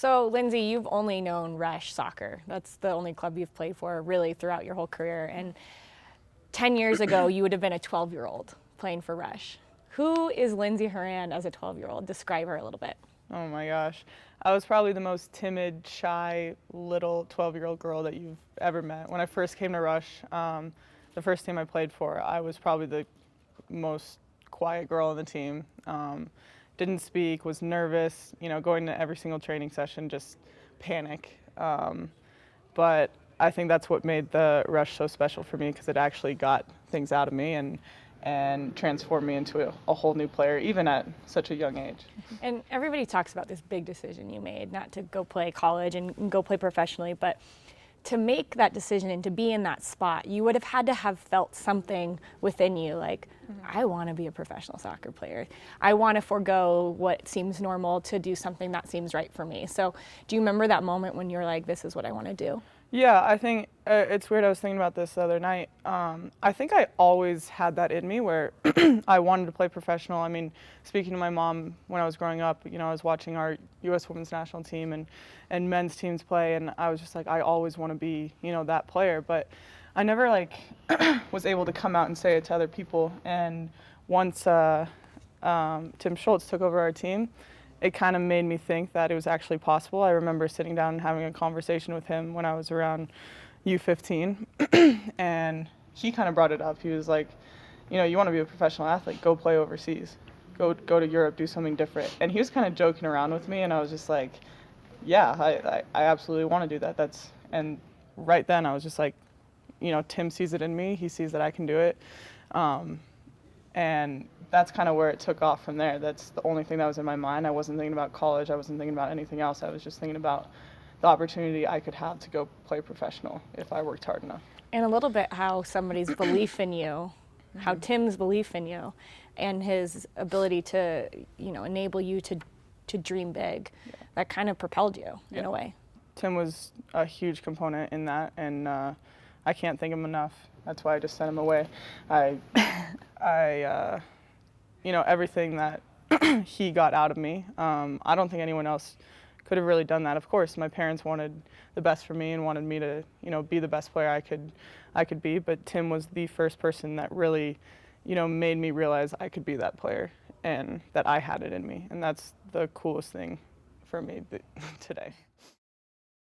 So, Lindsay, you've only known Rush soccer. That's the only club you've played for really throughout your whole career. And 10 years ago, you would have been a 12-year-old playing for Rush. Who is Lindsay Horan as a 12-year-old? Describe her a little bit. Oh my gosh. I was probably the most timid, shy, little 12-year-old girl that you've ever met. When I first came to Rush, the first team I played for, I was probably the most quiet girl on the team. Didn't speak, was nervous, going to every single training session, just panic. But I think that's what made the Rush so special for me, because it actually got things out of me and transformed me into a whole new player, even at such a young age. And everybody talks about this big decision you made, not to go play college and go play professionally, but to make that decision and to be in that spot, you would have had to have felt something within you like, I want to be a professional soccer player. I want to forego what seems normal to do something that seems right for me. So do you remember that moment when you're like, this is what I want to do? Yeah, I think it's weird. I was thinking about this the other night. I think I always had that in me where I wanted to play professional. I mean, speaking to my mom when I was growing up, I was watching our U.S. women's national team and men's teams play, and I was just like, I always want to be, that player. But I never was able to come out and say it to other people. And once Tim Schultz took over our team, it kind of made me think that it was actually possible. I remember sitting down and having a conversation with him when I was around U15, and he kind of brought it up. He was like, you want to be a professional athlete, go play overseas, go to Europe, do something different. And he was kind of joking around with me, and I was just like, yeah, I absolutely want to do that. And right then I was just like, Tim sees it in me, he sees that I can do it. And that's kind of where it took off from there. That's the only thing that was in my mind. I wasn't thinking about college. I wasn't thinking about anything else. I was just thinking about the opportunity I could have to go play professional if I worked hard enough. And a little bit how somebody's belief in you, how Tim's belief in you, and his ability to, enable you to dream big, that kind of propelled you in a way. Tim was a huge component in that, and I can't thank him enough. That's why I just sent him away. Everything that he got out of me, I don't think anyone else could have really done that. Of course, my parents wanted the best for me and wanted me to, be the best player I could be. But Tim was the first person that really, made me realize I could be that player and that I had it in me. And that's the coolest thing for me today.